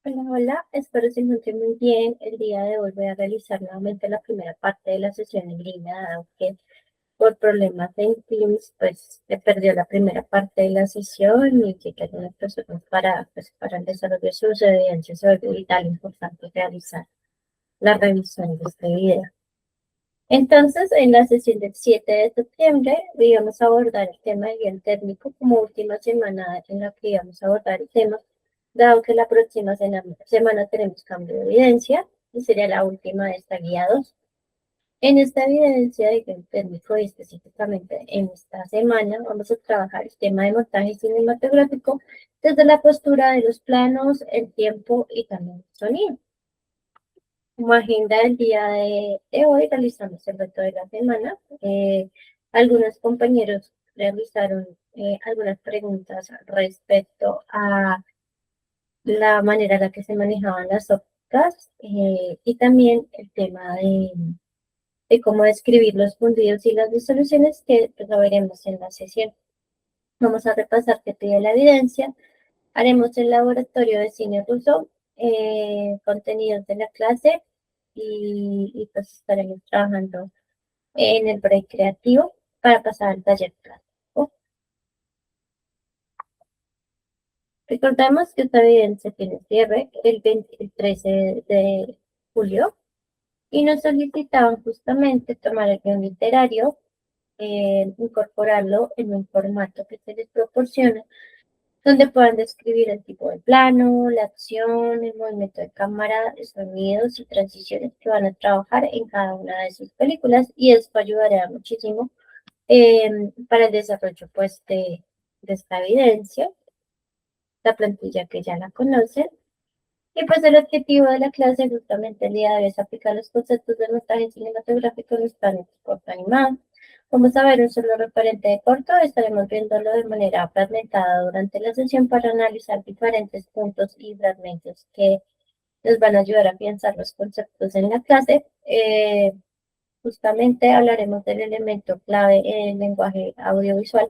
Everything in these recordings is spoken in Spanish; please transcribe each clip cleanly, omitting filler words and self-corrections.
Hola, hola, espero se encuentren muy bien. El día de hoy voy a realizar nuevamente la primera parte de la sesión en línea, aunque por problemas en Teams, pues se perdió la primera parte de la sesión y que algunas personas para el desarrollo de sus evidencias se vuelve vital e importante realizar la revisión de este video. Entonces, en la sesión del 7 de septiembre, íbamos a abordar el tema de guión técnico como última semana en la que íbamos a abordar el tema, dado que la próxima semana tenemos cambio de evidencia y sería la última de esta guía 2. En esta evidencia de guión técnico y específicamente en esta semana vamos a trabajar el tema de montaje cinematográfico desde la postura de los planos, el tiempo y también el sonido. Como agenda del día de hoy, realizamos el reto de la semana. Algunos compañeros realizaron algunas preguntas respecto a la manera en la que se manejaban las ópticas y también el tema de cómo describir los fundidos y las disoluciones que pues, lo veremos en la sesión. Vamos a repasar qué pide la evidencia. Haremos el laboratorio de cine ruso, contenidos de la clase y pues estaremos trabajando en el break creativo para pasar al taller práctico. Recordemos que esta evidencia tiene cierre el 13 de julio y nos solicitaban justamente tomar el guión literario, incorporarlo en un formato que se les proporciona donde puedan describir el tipo de plano, la acción, el movimiento de cámara, sonidos y transiciones que van a trabajar en cada una de sus películas y esto ayudará muchísimo para el desarrollo pues, de esta evidencia, la plantilla que ya la conocen. Y pues el objetivo de la clase justamente el día de hoy es aplicar los conceptos de montaje cinematográfico en los planos de corto animado. Vamos a ver un solo referente de corto, estaremos viéndolo de manera fragmentada durante la sesión para analizar diferentes puntos y fragmentos que nos van a ayudar a pensar los conceptos en la clase. Justamente hablaremos del elemento clave en el lenguaje audiovisual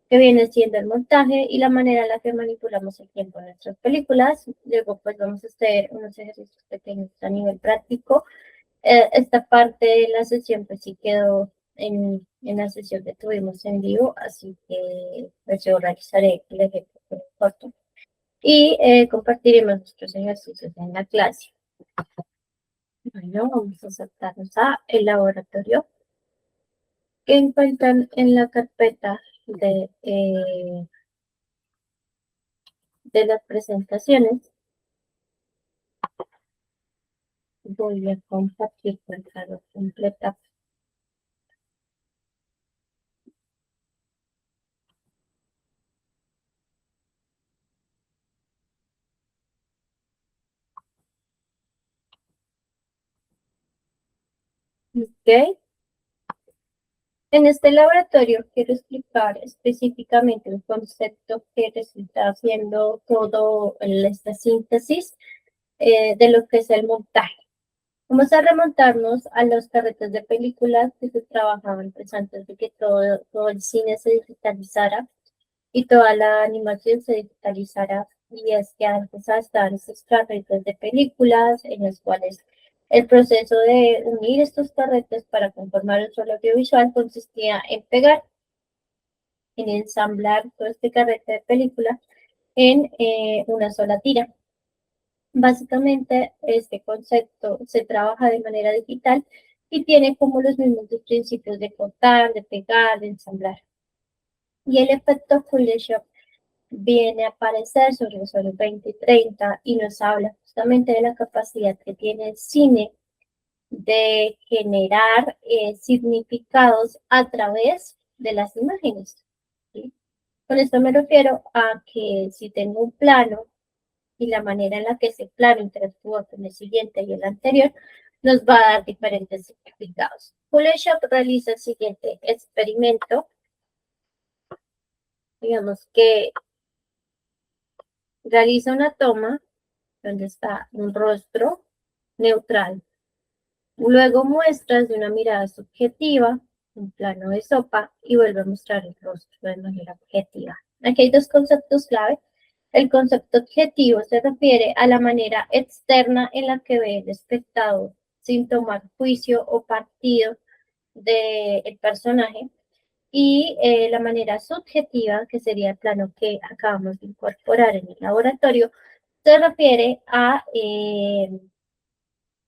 que viene siendo el montaje y la manera en la que manipulamos el tiempo en nuestras películas. Luego pues vamos a hacer unos ejercicios pequeños a nivel práctico. Esta parte de la sesión pues sí quedó en la sesión que tuvimos en vivo, así que pues yo realizaré el ejemplo corto y compartiremos nuestros ejercicios en la clase. Bueno, vamos a saltarnos a el laboratorio que encuentran en la carpeta de las presentaciones. Voy a compartir pantalla completa. Ok. En este laboratorio quiero explicar específicamente un concepto que resulta haciendo todo esta síntesis de lo que es el montaje. Vamos a remontarnos a los carretes de películas que se trabajaban pues, antes de que todo el cine se digitalizara y toda la animación se digitalizara. Y es que antes estaban estos carretes de películas en los cuales el proceso de unir estos carretes para conformar un solo audiovisual consistía en pegar, en ensamblar todo este carrete de película en una sola tira. Básicamente, este concepto se trabaja de manera digital y tiene como los mismos principios de cortar, de pegar, de ensamblar. Y el efecto Kuleshov viene a aparecer sobre los años 20 y 30 y nos habla justamente de la capacidad que tiene el cine de generar significados a través de las imágenes. ¿Sí? Con esto me refiero a que si tengo un plano y la manera en la que ese plano interactúa con el siguiente y el anterior, nos va a dar diferentes significados. Kuleshov realiza el siguiente experimento. Digamos que realiza una toma donde está un rostro neutral. Luego muestra de una mirada subjetiva un plano de sopa y vuelve a mostrar el rostro de manera objetiva. Aquí hay dos conceptos clave. El concepto objetivo se refiere a la manera externa en la que ve el espectador, sin tomar juicio o partido del personaje, y la manera subjetiva, que sería el plano que acabamos de incorporar en el laboratorio, se refiere a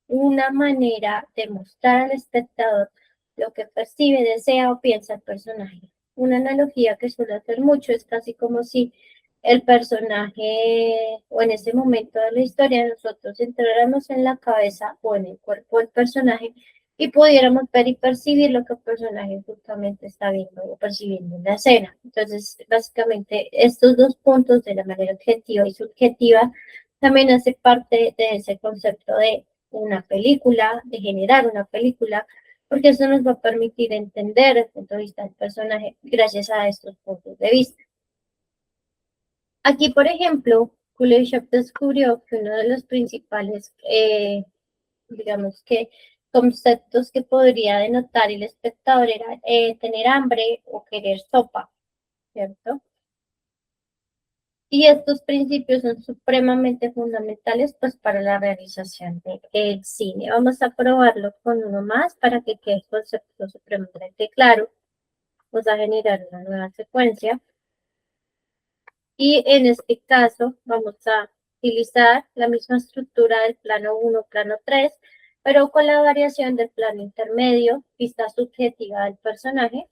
una manera de mostrar al espectador lo que percibe, desea o piensa el personaje. Una analogía que suele hacer mucho es casi como si el personaje o en ese momento de la historia nosotros entráramos en la cabeza o en el cuerpo del personaje y pudiéramos ver y percibir lo que el personaje justamente está viendo o percibiendo en la escena. Entonces, básicamente, estos dos puntos de la manera objetiva y subjetiva también hace parte de ese concepto de una película, de generar una película, porque eso nos va a permitir entender el punto de vista del personaje gracias a estos puntos de vista. Aquí, por ejemplo, Kuleshov descubrió que uno de los principales, digamos que, conceptos que podría denotar el espectador era tener hambre o querer sopa, ¿cierto? Y estos principios son supremamente fundamentales pues para la realización del cine. Vamos a probarlo con uno más para que quede el concepto supremamente claro. Vamos a generar una nueva secuencia. Y en este caso vamos a utilizar la misma estructura del plano 1, plano 3, pero con la variación del plano intermedio, vista subjetiva del personaje.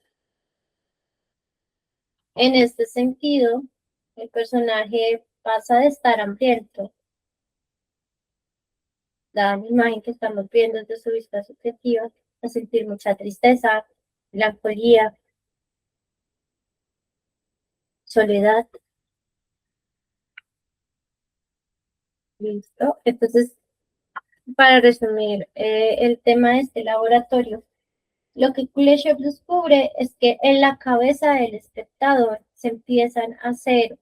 En este sentido, el personaje pasa de estar hambriento, la imagen que estamos viendo desde su vista subjetiva, a sentir mucha tristeza, melancolía, soledad. Listo. Entonces, para resumir el tema de este laboratorio, lo que Kuleshov descubre es que en la cabeza del espectador se empiezan a hacer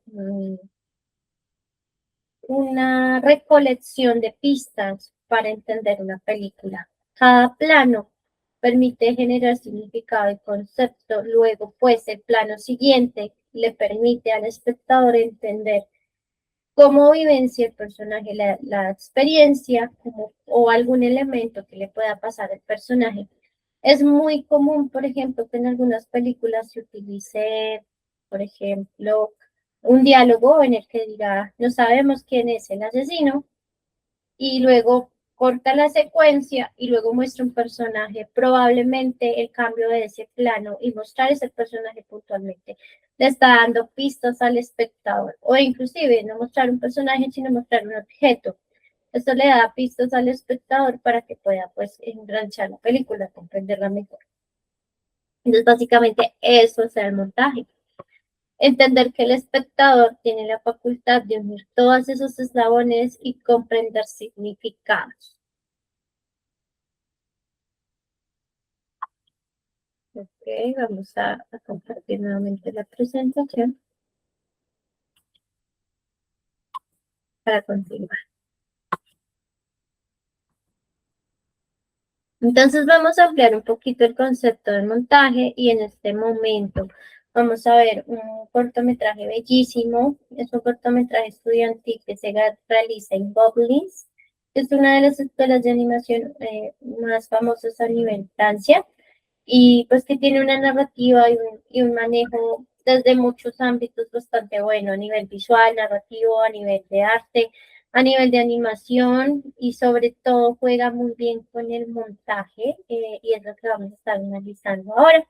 una recolección de pistas para entender una película. Cada plano permite generar significado y concepto, luego pues el plano siguiente le permite al espectador entender cómo vivencia el personaje la experiencia o algún elemento que le pueda pasar al personaje. Es muy común, por ejemplo, que en algunas películas se utilice, por ejemplo, un diálogo en el que dirá, no sabemos quién es el asesino, y luego corta la secuencia y luego muestra un personaje, probablemente el cambio de ese plano y mostrar ese personaje puntualmente le está dando pistas al espectador, o inclusive no mostrar un personaje, sino mostrar un objeto. Esto le da pistas al espectador para que pueda pues enganchar la película, comprenderla mejor. Entonces básicamente eso es el montaje. Entender que el espectador tiene la facultad de unir todos esos eslabones y comprender significados. Ok, vamos a compartir nuevamente la presentación para continuar. Entonces vamos a ampliar un poquito el concepto del montaje y en este momento vamos a ver un cortometraje bellísimo. Es un cortometraje estudiantil que se realiza en Goblins, que es una de las escuelas de animación más famosas a nivel Francia y pues que tiene una narrativa y un manejo desde muchos ámbitos bastante bueno, a nivel visual, narrativo, a nivel de arte, a nivel de animación y sobre todo juega muy bien con el montaje y es lo que vamos a estar analizando ahora.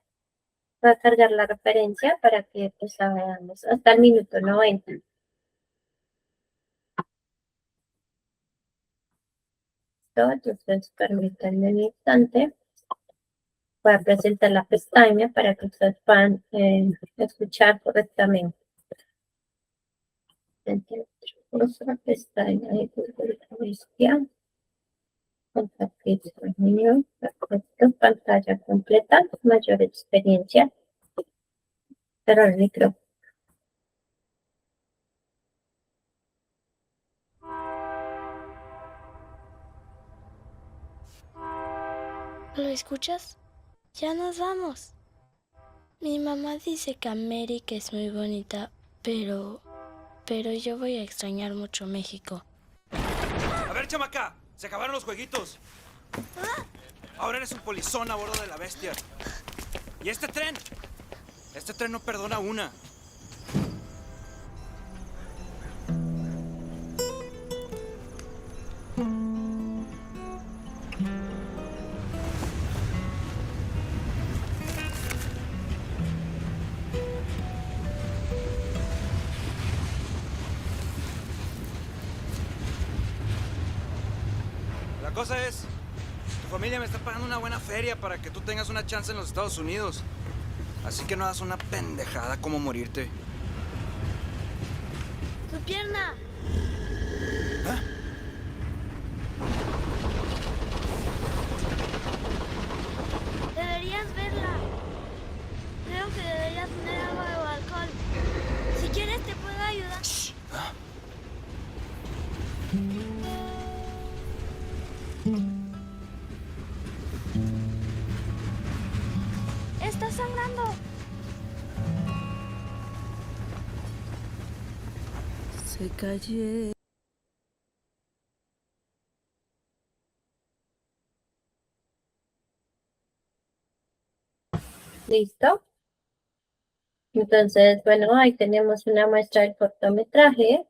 Voy a cargar la referencia para que pues la veamos hasta el minuto 90. Entonces, permítanme un instante. Voy a presentar la pestaña para que ustedes puedan escuchar correctamente. Otra pestaña de Google Bestia. Compartir dominio. Perfecto. Pantalla completa. Mayor experiencia. Cerrar el micrófono. ¿Lo escuchas? Ya nos vamos. Mi mamá dice que América es muy bonita, pero pero yo voy a extrañar mucho México. A ver, chamaca, se acabaron los jueguitos. Ahora eres un polizón a bordo de la bestia. ¿Y este tren? Este tren no perdona una. La cosa es, tu familia me está pagando una buena feria para que tú tengas una chance en los Estados Unidos. Así que no hagas una pendejada como morirte. ¡Su pierna! Deberías verla. Creo que deberías tener agua o alcohol. Si quieres te puedo ayudar. ¡Está sangrando! Se cayó. ¿Listo? Entonces, bueno, ahí tenemos una muestra del cortometraje.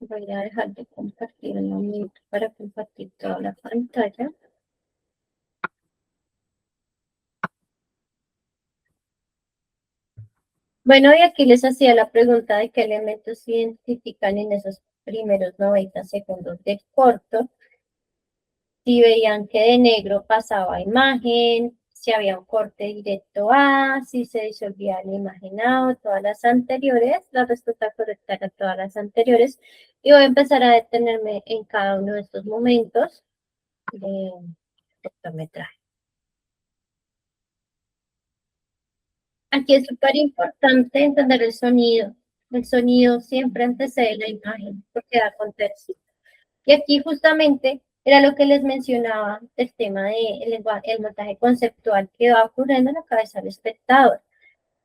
Voy a dejar de compartir un momento para compartir toda la pantalla. Bueno, y aquí les hacía la pregunta de qué elementos se identifican en esos primeros 90 segundos del corto. Si veían que de negro pasaba imagen, si había un corte directo A, si se disolvía la imagen A o todas las anteriores, la respuesta correcta era todas las anteriores. Y voy a empezar a detenerme en cada uno de estos momentos de cortometraje. Aquí es súper importante entender el sonido. El sonido siempre antecede la imagen porque da contexto. Y aquí justamente era lo que les mencionaba del tema del lenguaje, el montaje conceptual que va ocurriendo en la cabeza del espectador.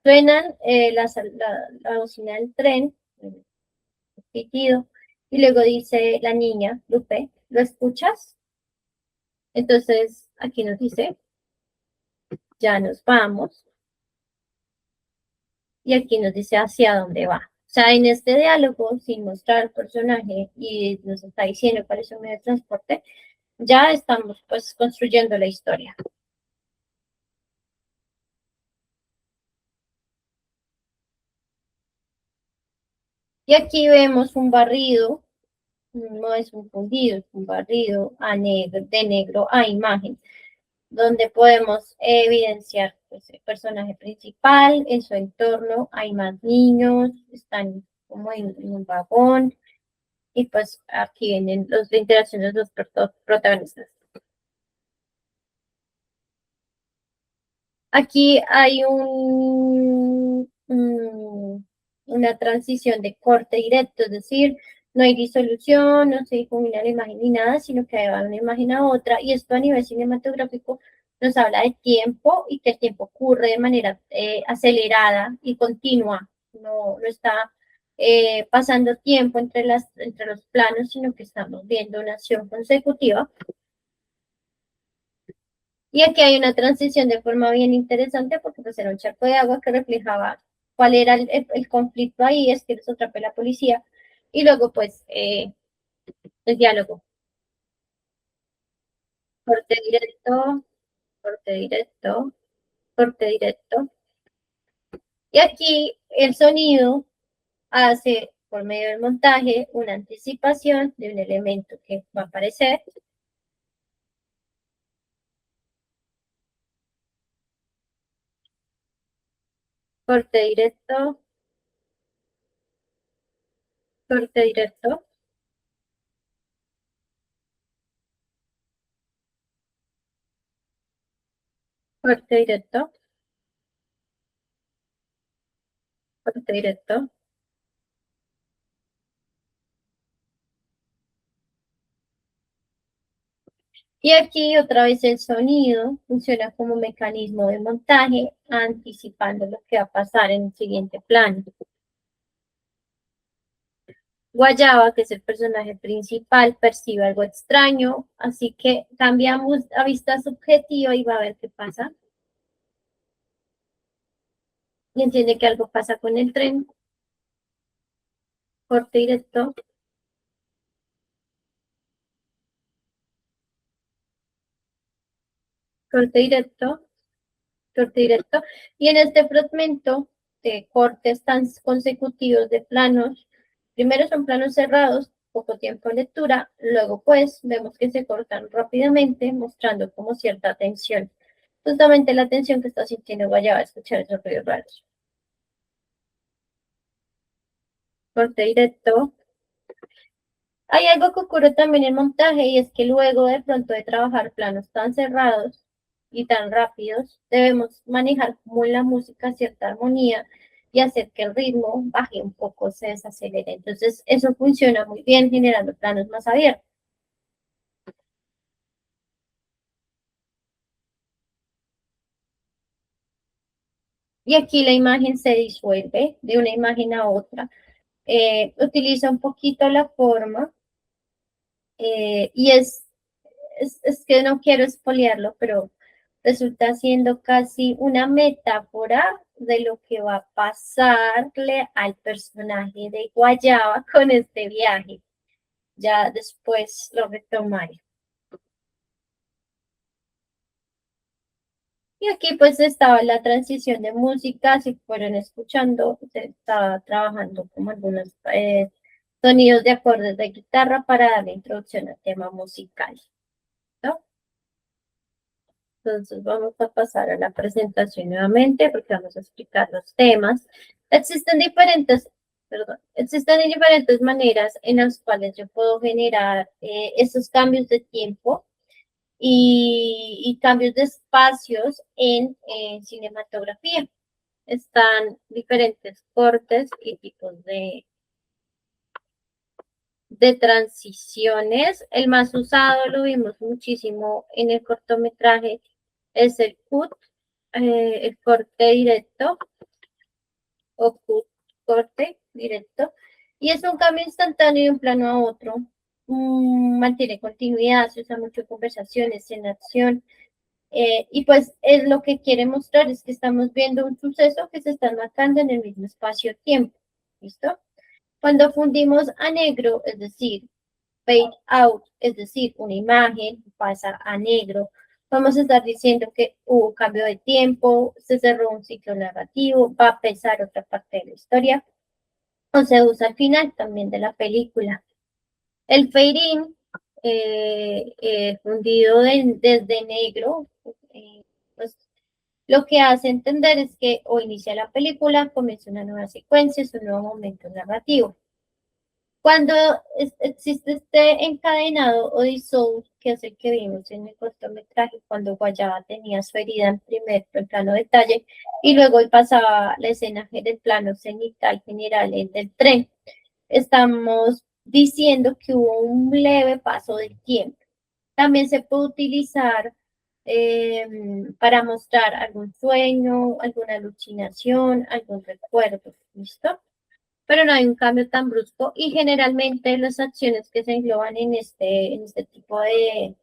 Suenan la bocina del tren, el pitido, y luego dice la niña, Lupe, ¿lo escuchas? Entonces aquí nos dice, ya nos vamos, y aquí nos dice hacia dónde va. O sea, en este diálogo, sin mostrar al personaje y nos está diciendo cuál es su medio de transporte, ya estamos pues construyendo la historia. Y aquí vemos un barrido, no es un fundido, es un barrido de negro a imagen, donde podemos evidenciar pues, el personaje principal, en su entorno hay más niños, están como en un vagón, y pues aquí vienen las interacciones de los protagonistas. Aquí hay una transición de corte directo, es decir, no hay disolución, no se difumina la imagen ni nada, sino que va de una imagen a otra, y esto a nivel cinematográfico nos habla de tiempo y que el tiempo ocurre de manera acelerada y continua, no está pasando tiempo entre los planos, sino que estamos viendo una acción consecutiva. Y aquí hay una transición de forma bien interesante porque pues era un charco de agua que reflejaba cuál era el conflicto ahí, es que los atrapó la policía. Y luego pues el diálogo, corte directo, corte directo, corte directo. Y aquí el sonido hace por medio del montaje una anticipación de un elemento que va a aparecer. Corte directo, corte directo, corte directo, corte directo. Y aquí otra vez el sonido funciona como mecanismo de montaje, anticipando lo que va a pasar en el siguiente plano. Guayaba, que es el personaje principal, percibe algo extraño, así que cambiamos a vista subjetiva y va a ver qué pasa. Y entiende que algo pasa con el tren. Corte directo. Corte directo. Corte directo. Y en este fragmento de cortes tan consecutivos de planos, primero son planos cerrados, poco tiempo de lectura, luego pues vemos que se cortan rápidamente, mostrando como cierta tensión. Justamente la tensión que está sintiendo Guayaba a escuchar esos ruidos raros. Corte directo. Hay algo que ocurre también en montaje y es que luego de pronto de trabajar planos tan cerrados y tan rápidos, debemos manejar como la música cierta armonía y hacer que el ritmo baje un poco, se desacelere. Entonces eso funciona muy bien generando planos más abiertos. Y aquí la imagen se disuelve de una imagen a otra. Utiliza un poquito la forma y es que no quiero espolearlo, pero resulta siendo casi una metáfora de lo que va a pasarle al personaje de Guayaba con este viaje. Ya después lo retomaré. Y aquí pues estaba la transición de música, si fueron escuchando, se estaba trabajando como algunos sonidos de acordes de guitarra para dar la introducción al tema musical, ¿no? Entonces vamos a pasar a la presentación nuevamente porque vamos a explicar los temas. Existen diferentes maneras en las cuales yo puedo generar esos cambios de tiempo y cambios de espacios en cinematografía. Están diferentes cortes y tipos de transiciones. El más usado, lo vimos muchísimo en el cortometraje, es el cut, el corte directo o cut, corte directo. Y es un cambio instantáneo de un plano a otro. Mantiene continuidad, se usa mucho en conversaciones, en acción. Y pues es lo que quiere mostrar es que estamos viendo un suceso que se está marcando en el mismo espacio-tiempo. ¿Listo? Cuando fundimos a negro, es decir, fade out, es decir, una imagen pasa a negro, vamos a estar diciendo que hubo cambio de tiempo, se cerró un ciclo narrativo, va a pesar otra parte de la historia, o se usa al final también de la película. El fade in, fundido desde negro, pues lo que hace entender es que o inicia la película, comienza una nueva secuencia, es un nuevo momento narrativo. Cuando existe este encadenado o dissolve, que es el que vimos en el cortometraje, cuando Guayaba tenía su herida en plano detalle, y luego pasaba la escena del plano cenital general, el del tren, estamos diciendo que hubo un leve paso del tiempo. También se puede utilizar para mostrar algún sueño, alguna alucinación, algún recuerdo, ¿listo? Pero no hay un cambio tan brusco y generalmente las acciones que se engloban en este tipo de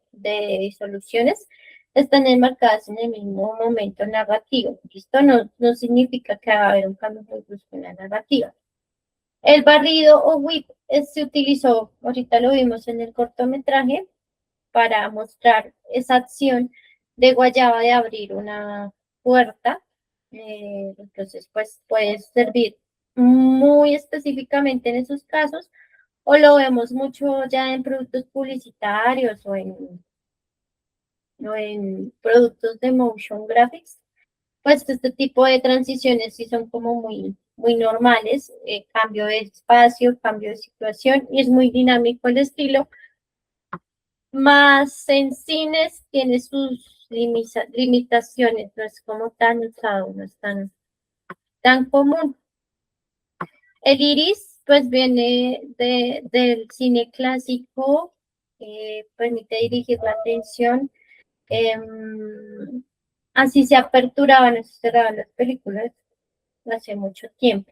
disoluciones están enmarcadas en el mismo momento narrativo. Esto no significa que va a haber un cambio muy brusco en la narrativa. El barrido o whip se utilizó, ahorita lo vimos en el cortometraje, para mostrar esa acción de Guayaba de abrir una puerta. Entonces, pues puede servir muy específicamente en esos casos, o lo vemos mucho ya en productos publicitarios o en productos de motion graphics. Pues este tipo de transiciones sí son como muy normales, cambio de espacio, cambio de situación, y es muy dinámico el estilo. Más en cines tiene sus limitaciones, no es como tan usado, no es tan común. El iris, pues viene del cine clásico, permite dirigir la atención. Así se aperturaban o se cerraban las películas hace mucho tiempo.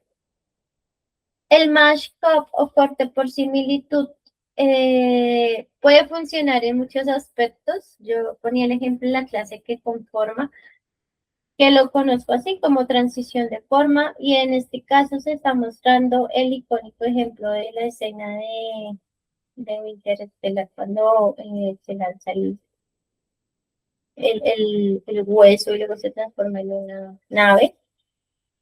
El mashup o corte por similitud puede funcionar en muchos aspectos. Yo ponía el ejemplo en la clase que conforma, que lo conozco así como transición de forma, y en este caso se está mostrando el icónico ejemplo de la escena de Interestelar cuando se lanza el hueso y luego se transforma en una nave.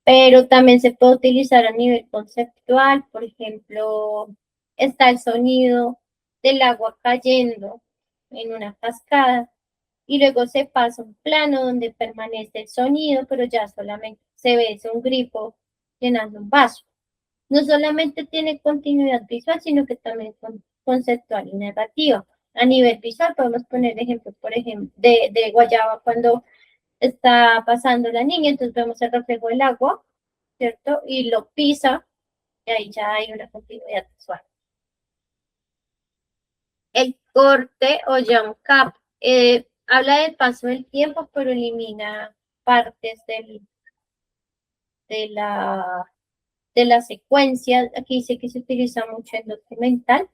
Pero también se puede utilizar a nivel conceptual, por ejemplo, está el sonido del agua cayendo en una cascada y luego se pasa un plano donde permanece el sonido, pero ya solamente se ve es un grifo llenando un vaso. No solamente tiene continuidad visual, sino que también es conceptual y narrativa. A nivel visual podemos poner ejemplos, por ejemplo, de Guayaba cuando está pasando la niña, entonces vemos el reflejo del agua, ¿cierto? Y lo pisa, y ahí ya hay una continuidad visual. El corte o jump cut habla del paso del tiempo, pero elimina partes de la secuencia. Aquí dice que se utiliza mucho en documental.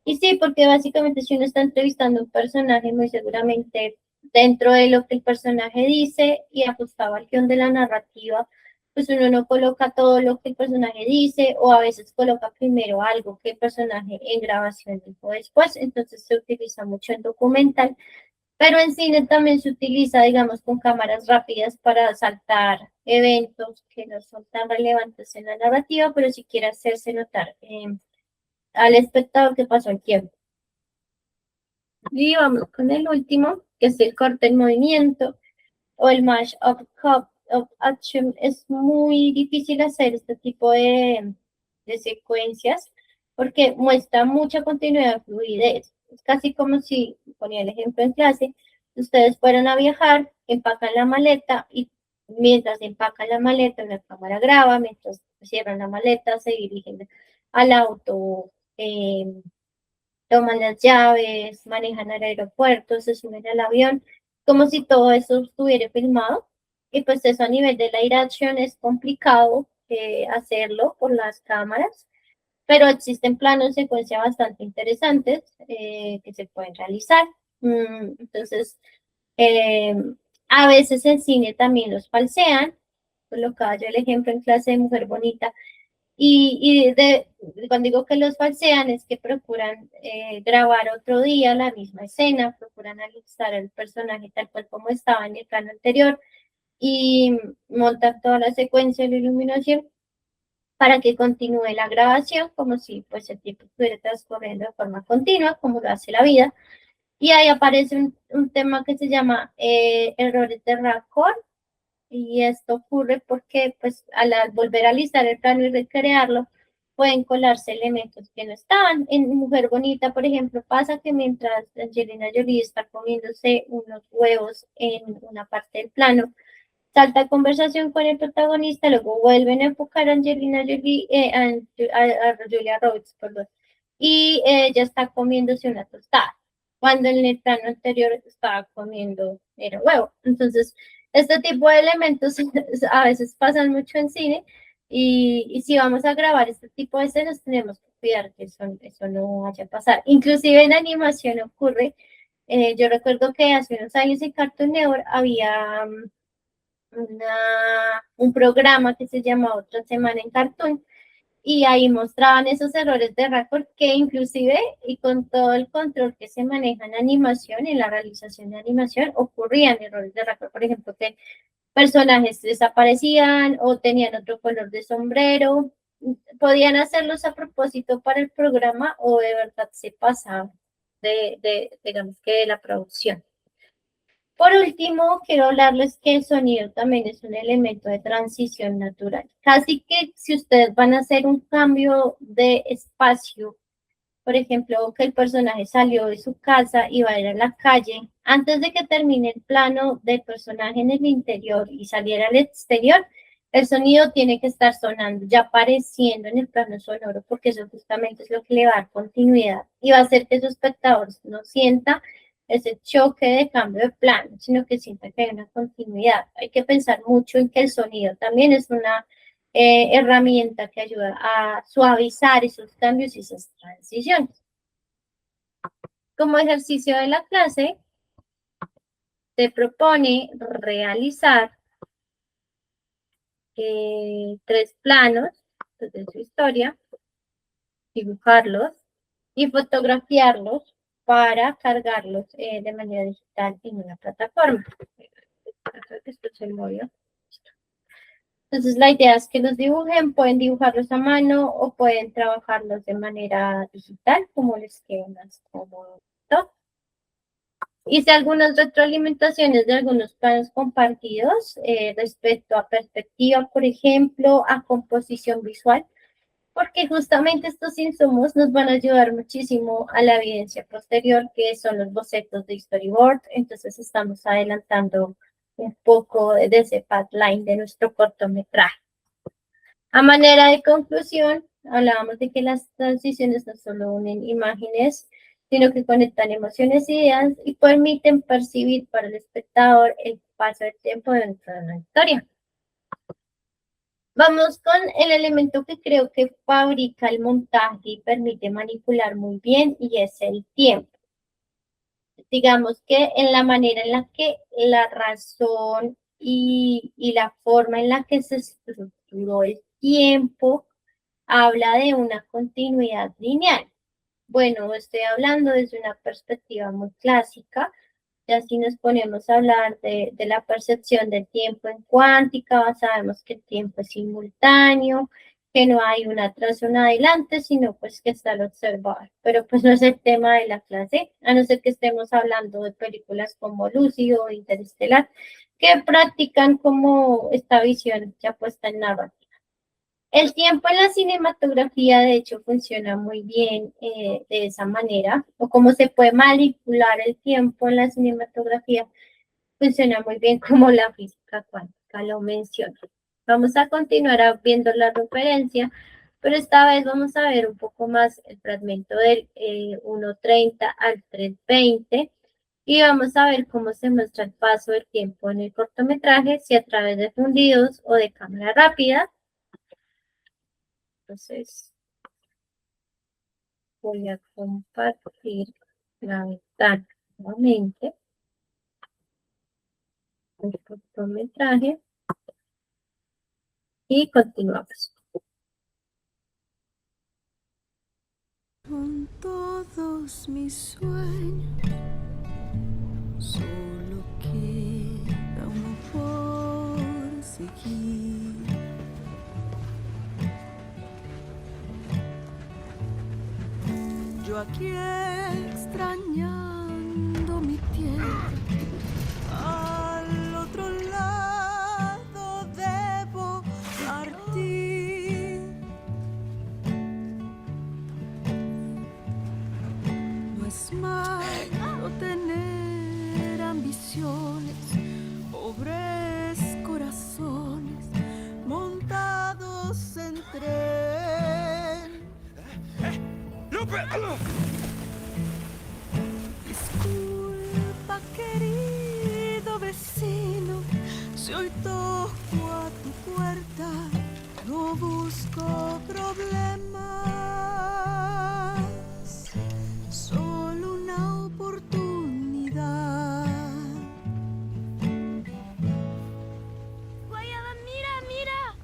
Y sí, porque básicamente si uno está entrevistando a un personaje, muy seguramente dentro de lo que el personaje dice y ajustado al guión de la narrativa, pues uno no coloca todo lo que el personaje dice o a veces coloca primero algo que el personaje en grabación dijo después. Entonces se utiliza mucho en documental. Pero en cine también se utiliza, digamos, con cámaras rápidas para saltar eventos que no son tan relevantes en la narrativa, pero si quiere hacerse notar al espectador que pasó el tiempo. Y vamos con el último, que es el corte en movimiento o el mash of action. Es muy difícil hacer este tipo de secuencias porque muestra mucha continuidad, fluidez. Es casi como si, ponía el ejemplo en clase, ustedes fueran a viajar, empacan la maleta y mientras empacan la maleta, la cámara graba, mientras cierran la maleta, se dirigen al auto, toman las llaves, manejan al aeropuerto, se suben al avión, como si todo eso estuviera filmado. Y pues eso a nivel de la live action es complicado hacerlo por las cámaras, pero existen planos de secuencia bastante interesantes que se pueden realizar. Entonces, eh, a veces en cine también los falsean. Colocaba yo el ejemplo en clase de Mujer Bonita. Cuando digo que los falsean es que procuran grabar otro día la misma escena, procuran alistar el personaje tal cual como estaba en el plano anterior y montar toda la secuencia de la iluminación para que continúe la grabación como si pues el tiempo estuviera transcurriendo de forma continua, como lo hace la vida. Y ahí aparece un tema que se llama errores de raccord, y esto ocurre porque pues al volver a listar el plano y recrearlo, pueden colarse elementos que no estaban. En Mujer Bonita, por ejemplo, pasa que mientras Angelina Jolie está comiéndose unos huevos en una parte del plano, salta conversación con el protagonista, luego vuelven a enfocar a Angelina Jolie, a Julia Roberts, perdón, y ella está comiéndose una tostada, cuando en el plano anterior estaba comiendo era huevo. Entonces, este tipo de elementos a veces pasan mucho en cine y si vamos a grabar este tipo de escenas tenemos que cuidar que eso no vaya a pasar. Inclusive en animación ocurre, yo recuerdo que hace unos años en Cartoon Network había un programa que se llamaba Otra Semana en Cartoon, y ahí mostraban esos errores de récord que inclusive y con todo el control que se maneja en animación, en la realización de animación, ocurrían errores de récord, por ejemplo, que personajes desaparecían o tenían otro color de sombrero, podían hacerlos a propósito para el programa o de verdad se pasaban digamos que de la producción. Por último, quiero hablarles que el sonido también es un elemento de transición natural. Casi que si ustedes van a hacer un cambio de espacio, por ejemplo, que el personaje salió de su casa y va a ir a la calle, antes de que termine el plano del personaje en el interior y saliera al exterior, el sonido tiene que estar sonando, ya apareciendo en el plano sonoro, porque eso justamente es lo que le va a dar continuidad y va a hacer que su espectador no sienta ese choque de cambio de plano, sino que sienta que hay una continuidad. Hay que pensar mucho en que el sonido también es una herramienta que ayuda a suavizar esos cambios y esas transiciones. Como ejercicio de la clase, te propone realizar 3 planos de su historia, dibujarlos y fotografiarlos para cargarlos de manera digital en una plataforma. Creo que esto se movió. Entonces la idea es que los dibujen, pueden dibujarlos a mano o pueden trabajarlos de manera digital, como les quede más cómodo. Hice algunas retroalimentaciones de algunos planos compartidos respecto a perspectiva, por ejemplo, a composición visual, porque justamente estos insumos nos van a ayudar muchísimo a la evidencia posterior, que son los bocetos de storyboard. Entonces estamos adelantando un poco de ese pipeline de nuestro cortometraje. A manera de conclusión, hablábamos de que las transiciones no solo unen imágenes, sino que conectan emociones e ideas y permiten percibir para el espectador el paso del tiempo dentro de una historia. Vamos con el elemento que creo que fabrica el montaje y permite manipular muy bien, y es el tiempo. Digamos que en la manera en la que la razón y la forma en la que se estructuró el tiempo habla de una continuidad lineal. Bueno, estoy hablando desde una perspectiva muy clásica. Ya si nos ponemos a hablar de la percepción del tiempo en cuántica, sabemos que el tiempo es simultáneo, que no hay una atrás y una adelante, sino pues que está el observador. Pero pues no es el tema de la clase, a no ser que estemos hablando de películas como Lucy o Interestelar, que practican como esta visión ya puesta en narrativa. El tiempo en la cinematografía, de hecho, funciona muy bien de esa manera, o como se puede manipular el tiempo en la cinematografía, funciona muy bien como la física cuántica lo menciona. Vamos a continuar viendo la referencia, pero esta vez vamos a ver un poco más el fragmento del 1.30 al 3.20 y vamos a ver cómo se muestra el paso del tiempo en el cortometraje, si a través de fundidos o de cámara rápida. Entonces, voy a compartir la ventana nuevamente, el cortometraje, y continuamos. Con todos mis sueños, solo queda uno por seguir. Yo aquí extrañando mi tierra, al otro lado debo partir. No es malo tener ambiciones, pobres corazones montados en tren. ¡Lupe! Disculpa, querido vecino, si hoy toco a tu puerta, no busco problemas, solo una oportunidad. Guayaba, mira, mira.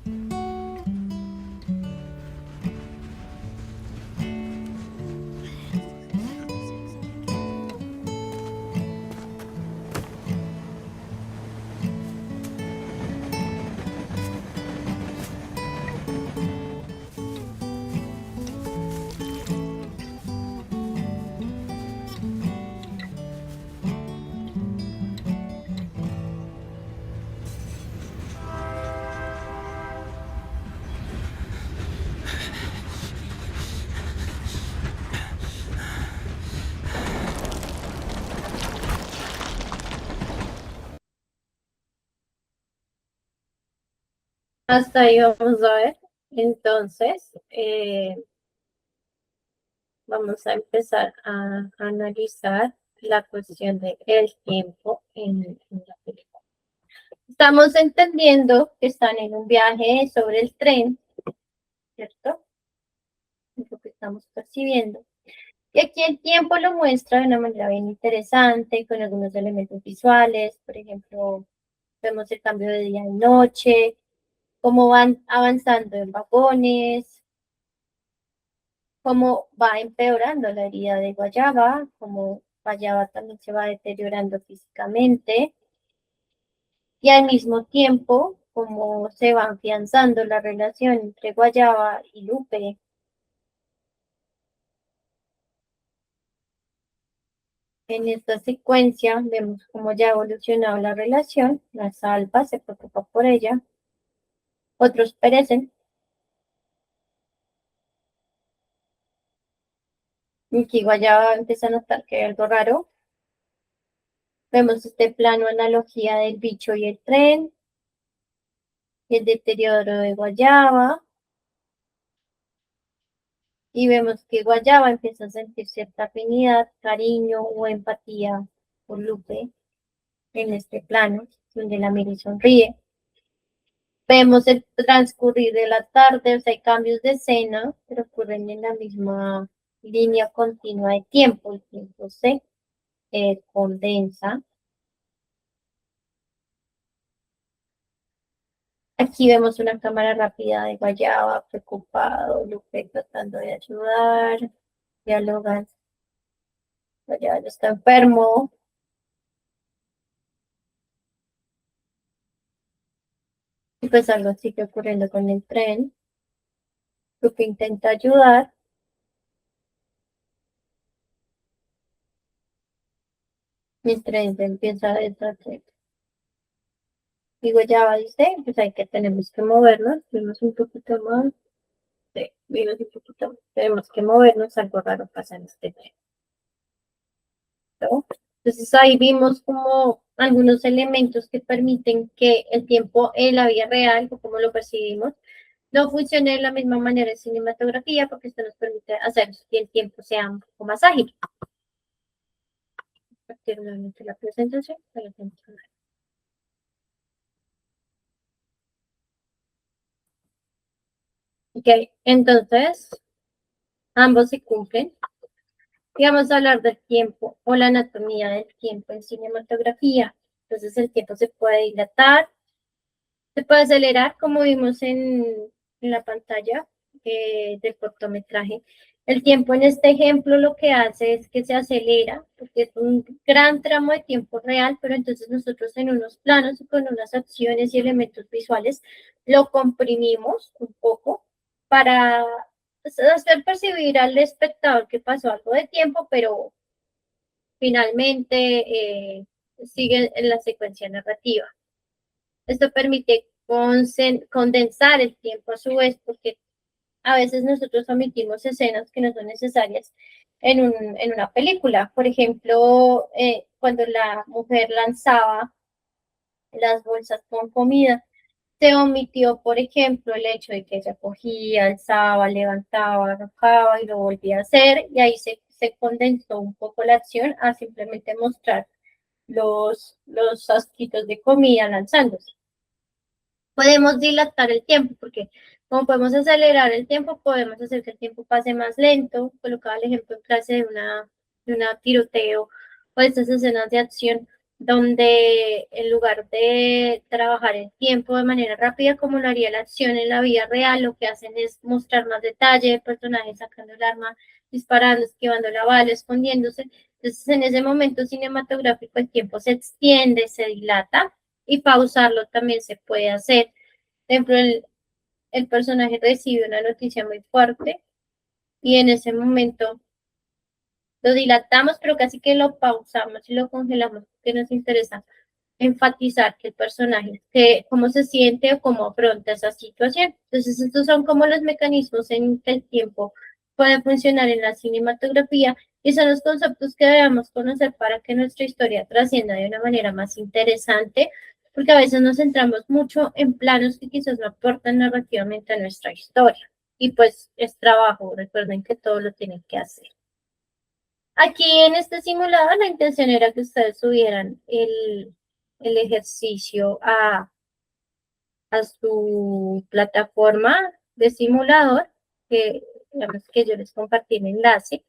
Hasta ahí vamos a ver. Entonces, vamos a empezar a analizar la cuestión del tiempo en la película. Estamos entendiendo que están en un viaje sobre el tren, ¿cierto? Es lo que estamos percibiendo. Y aquí el tiempo lo muestra de una manera bien interesante, con algunos elementos visuales. Por ejemplo, vemos el cambio de día y noche, cómo van avanzando en vagones, cómo va empeorando la herida de Guayaba, cómo Guayaba también se va deteriorando físicamente, y al mismo tiempo cómo se va afianzando la relación entre Guayaba y Lupe. En esta secuencia vemos cómo ya ha evolucionado la relación, la salva, se preocupa por ella, otros perecen, y aquí Guayaba empieza a notar que hay algo raro. Vemos este plano analogía del bicho y el tren, y el deterioro de Guayaba, y vemos que Guayaba empieza a sentir cierta afinidad, cariño o empatía por Lupe en este plano, donde la mira y sonríe. Vemos el transcurrir de la tarde, o sea, hay cambios de escena, pero ocurren en la misma línea continua de tiempo. El tiempo se condensa. Aquí vemos una cámara rápida de Guayaba, preocupado, Lupe tratando de ayudar, dialogan. Guayaba ya está enfermo. Y pues algo sigue ocurriendo con el tren. Lupe intenta ayudar. Mi tren se empieza a deshacer. Y Guayaba dice, pues tenemos que movernos. Vemos un poquito más. Sí, vimos un poquito más. Tenemos que movernos. Algo raro pasa en este tren, ¿no? Entonces ahí vimos como algunos elementos que permiten que el tiempo en la vida real, o como lo percibimos, no funcione de la misma manera en cinematografía, porque esto nos permite hacer que el tiempo sea un poco más ágil. Compartir nuevamente la presentación para que nos vean. Ok, entonces ambos se cumplen. Y vamos a hablar del tiempo o la anatomía del tiempo en cinematografía. Entonces el tiempo se puede dilatar, se puede acelerar, como vimos en la pantalla del cortometraje. El tiempo en este ejemplo lo que hace es que se acelera, porque es un gran tramo de tiempo real, pero entonces nosotros en unos planos y con unas acciones y elementos visuales lo comprimimos un poco para hacer percibir al espectador que pasó algo de tiempo, pero finalmente sigue en la secuencia narrativa. Esto permite condensar el tiempo a su vez, porque a veces nosotros omitimos escenas que no son necesarias en una película. Por ejemplo, cuando la mujer lanzaba las bolsas con comida, se omitió, por ejemplo, el hecho de que ella cogía, alzaba, levantaba, arrojaba y lo volvía a hacer, y ahí se condensó un poco la acción a simplemente mostrar los asquitos de comida lanzándose. Podemos dilatar el tiempo, porque como podemos acelerar el tiempo, podemos hacer que el tiempo pase más lento. Colocaba el ejemplo en clase de una tiroteo o de estas escenas de acción donde en lugar de trabajar el tiempo de manera rápida como lo haría la acción en la vida real, lo que hacen es mostrar más detalle, personajes sacando el arma, disparando, esquivando la bala, escondiéndose. Entonces en ese momento cinematográfico el tiempo se extiende, se dilata y pausarlo también se puede hacer. Por ejemplo, el personaje recibe una noticia muy fuerte y en ese momento lo dilatamos, pero casi que lo pausamos y lo congelamos porque nos interesa enfatizar que el personaje, que cómo se siente o cómo afronta esa situación. Entonces, estos son como los mecanismos en que el tiempo puede funcionar en la cinematografía y son los conceptos que debemos conocer para que nuestra historia trascienda de una manera más interesante, porque a veces nos centramos mucho en planos que quizás no aportan narrativamente a nuestra historia. Y pues es trabajo, recuerden que todo lo tienen que hacer. Aquí en este simulado la intención era que ustedes subieran el ejercicio a su plataforma de simulador, que digamos que yo les compartí el enlace,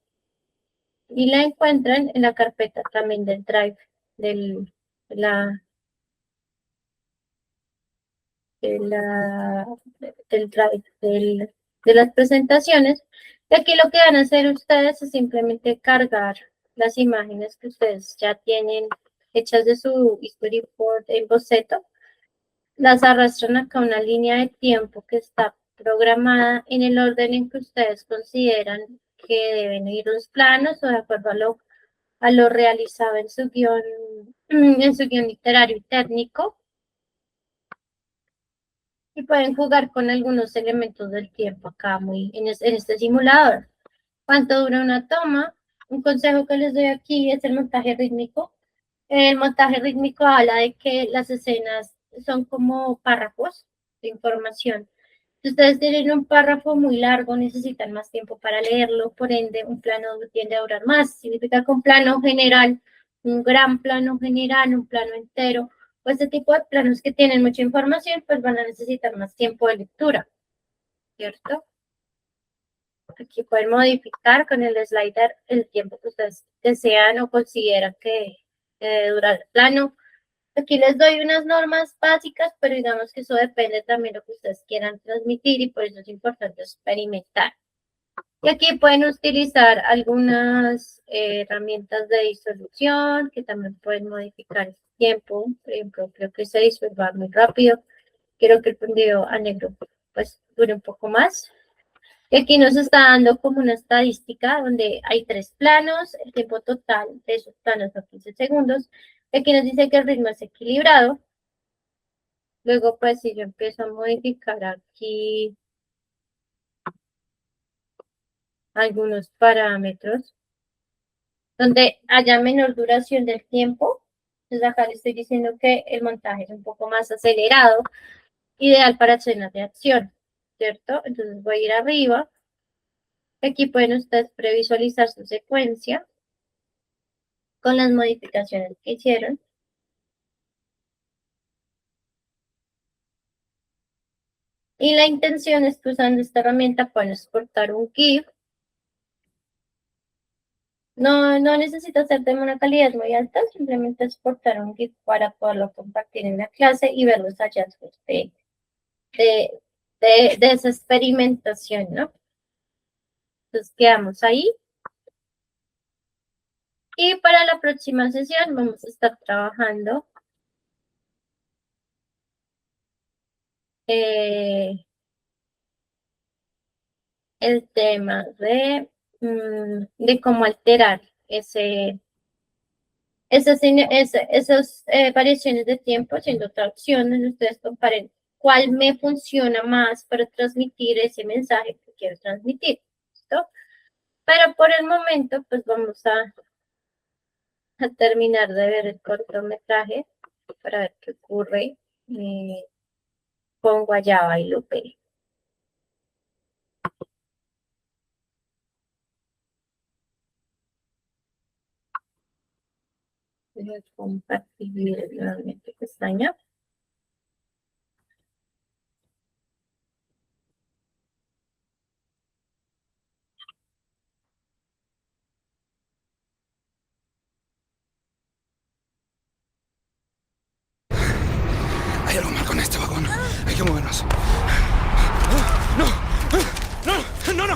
y la encuentran en la carpeta también del Drive, del, de la, de la- del Drive, de las presentaciones. Y aquí lo que van a hacer ustedes es simplemente cargar las imágenes que ustedes ya tienen hechas de su storyboard en boceto, las arrastran acá a una línea de tiempo que está programada en el orden en que ustedes consideran que deben ir los planos o de acuerdo a lo realizado en su guión literario y técnico. Y pueden jugar con algunos elementos del tiempo acá en este simulador. ¿Cuánto dura una toma? Un consejo que les doy aquí es el montaje rítmico. El montaje rítmico habla de que las escenas son como párrafos de información. Si ustedes tienen un párrafo muy largo, necesitan más tiempo para leerlo, por ende, un plano tiende a durar más. Significa que un plano general, un gran plano general, un plano entero, o este tipo de planos que tienen mucha información, pues van a necesitar más tiempo de lectura, ¿cierto? Aquí pueden modificar con el slider el tiempo que ustedes desean o consideran que debe durar el plano. Aquí les doy unas normas básicas, pero digamos que eso depende también de lo que ustedes quieran transmitir y por eso es importante experimentar. Y aquí pueden utilizar algunas herramientas de disolución que también pueden modificar el tiempo. Por ejemplo, creo que se disuelva muy rápido. Quiero que el prendido a negro pues dure un poco más. Y aquí nos está dando como una estadística donde hay 3 planos, el tiempo total de esos planos son 15 segundos. Aquí nos dice que el ritmo es equilibrado. Luego, pues, si yo empiezo a modificar aquí algunos parámetros, donde haya menor duración del tiempo, entonces acá le estoy diciendo que el montaje es un poco más acelerado, ideal para escenas de acción, ¿cierto? Entonces voy a ir arriba. Aquí pueden ustedes previsualizar su secuencia con las modificaciones que hicieron. Y la intención es que usando esta herramienta pueden exportar un GIF. No necesita ser de una calidad muy alta, simplemente exportar un GIF para poderlo compartir en la clase y ver los hallazgos de, de esa experimentación, ¿no? Entonces quedamos ahí. Y para la próxima sesión vamos a estar trabajando el tema de cómo alterar esas variaciones de tiempo haciendo otra opción donde ustedes comparen cuál me funciona más para transmitir ese mensaje que quiero transmitir. ¿Listo? Pero por el momento, pues vamos a terminar de ver el cortometraje para ver qué ocurre con Guayaba y Lupe. Voy a compartir nuevamente pestaña. Hay algo mal con este vagón. Hay que movernos. ¡No! ¡No! ¡No! ¡No!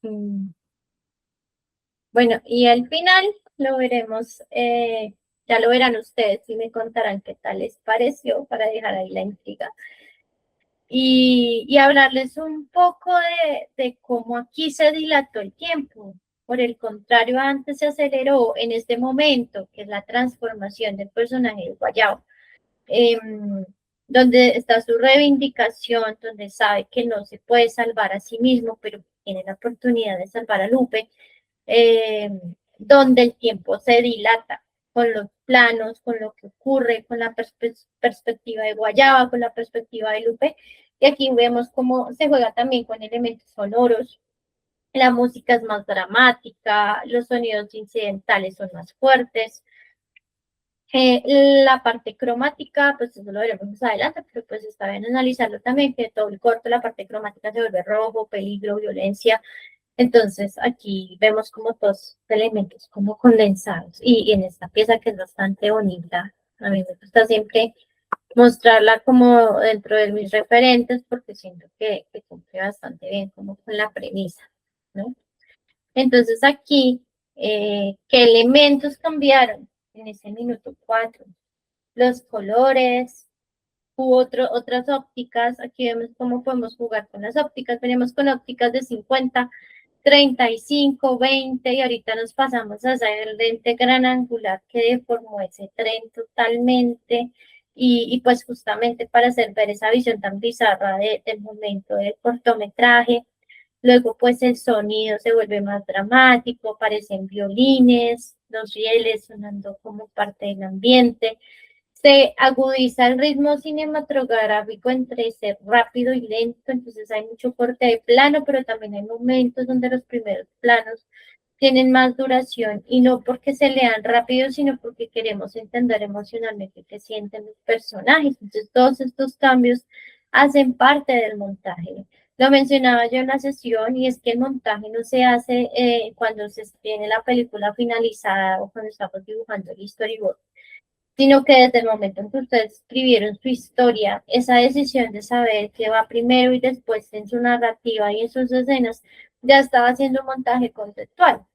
Mm, Bueno, y al final lo veremos, ya lo verán ustedes y me contarán qué tal les pareció para dejar ahí la intriga. Y hablarles un poco de cómo aquí se dilató el tiempo. Por el contrario, antes se aceleró en este momento, que es la transformación del personaje de Guayabo, em, donde está su reivindicación, donde sabe que no se puede salvar a sí mismo, pero tiene la oportunidad de salvar a Lupe, eh, donde el tiempo se dilata con los planos, con lo que ocurre, con la perspectiva de Guayaba, con la perspectiva de Lupe. Y aquí vemos cómo se juega también con elementos sonoros. La música es más dramática, los sonidos incidentales son más fuertes. La parte cromática, pues eso lo veremos más adelante, pero pues está bien analizarlo también, que todo el corto, la parte cromática se vuelve rojo, peligro, violencia. Entonces aquí vemos como todos elementos como condensados y en esta pieza que es bastante bonita, a mí me gusta siempre mostrarla como dentro de mis referentes porque siento que cumple bastante bien como con la premisa, ¿no? Entonces aquí, ¿qué elementos cambiaron en ese minuto 4? Los colores, otras ópticas, aquí vemos cómo podemos jugar con las ópticas, venimos con ópticas de 50, 35, 20 y ahorita nos pasamos a hacer el lente gran angular que deformó ese tren totalmente y pues justamente para hacer ver esa visión tan bizarra del momento del cortometraje. Luego pues el sonido se vuelve más dramático, aparecen violines, los rieles sonando como parte del ambiente. Se agudiza el ritmo cinematográfico entre ser rápido y lento, entonces hay mucho corte de plano, pero también hay momentos donde los primeros planos tienen más duración y no porque se lean rápido, sino porque queremos entender emocionalmente qué sienten los personajes. Entonces todos estos cambios hacen parte del montaje. Lo mencionaba yo en la sesión y es que el montaje no se hace cuando se tiene la película finalizada o cuando estamos dibujando el storyboard, sino que desde el momento en que ustedes escribieron su historia, esa decisión de saber qué va primero y después en su narrativa y en sus escenas, ya estaba haciendo un montaje conceptual.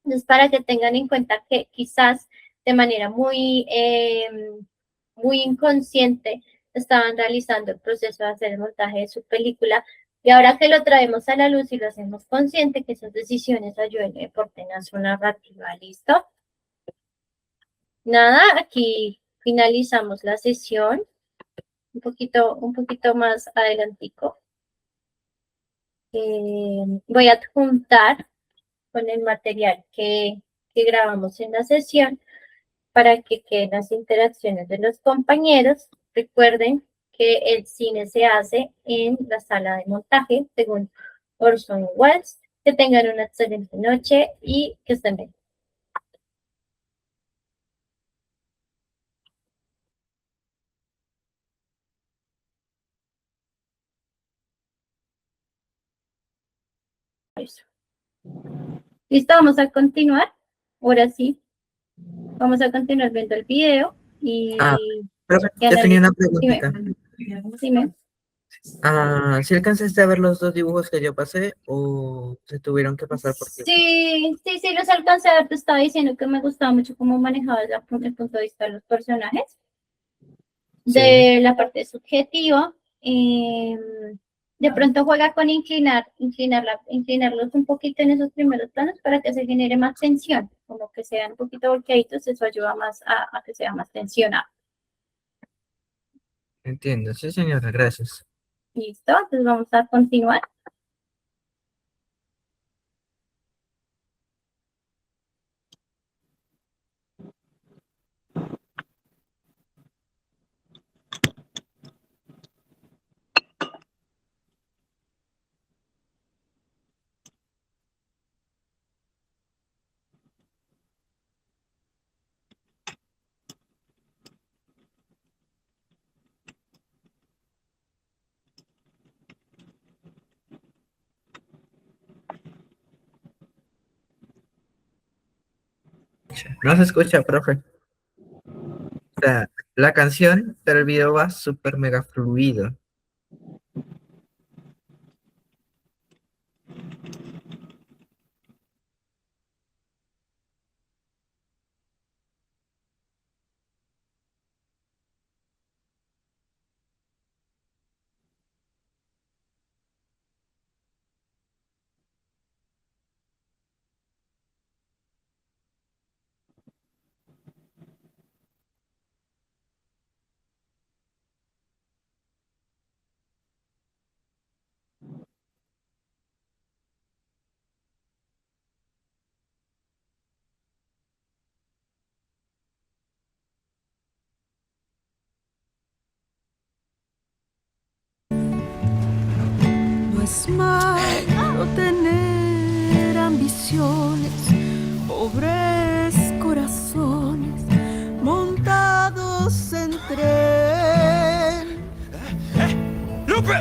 Entonces, para que tengan en cuenta que quizás de manera muy inconsciente estaban realizando el proceso de hacer el montaje de su película, y ahora que lo traemos a la luz y lo hacemos consciente, que esas decisiones ayuden y aporten a su narrativa. ¿Listo? Nada, aquí finalizamos la sesión, un poquito más adelantico. Voy a adjuntar con el material que grabamos en la sesión para que queden las interacciones de los compañeros. Recuerden que el cine se hace en la sala de montaje, según Orson Welles. Que tengan una excelente noche y que estén bien. Listo, vamos a continuar. Ahora sí, vamos a continuar viendo el video Ah, y profe, yo tenía una analizar. Dime, preguntita. dime. ¿Si alcanzaste a ver los dos dibujos que yo pasé o se tuvieron que pasar por tiempo? Sí, los alcancé a ver. Te estaba diciendo que me gustaba mucho cómo manejaba desde el punto de vista de los personajes, Sí, de la parte subjetiva. De pronto juega con inclinarlos un poquito en esos primeros planos para que se genere más tensión, como que sean un poquito volteaditos, eso ayuda más a que sea más tensionado. entiendo. Sí, señora, gracias. Listo, entonces vamos a continuar. No se escucha, profe. O sea, la canción, pero el video va súper mega fluido. es malo tener ambiciones, pobres corazones montados en tren. ¡Lupe!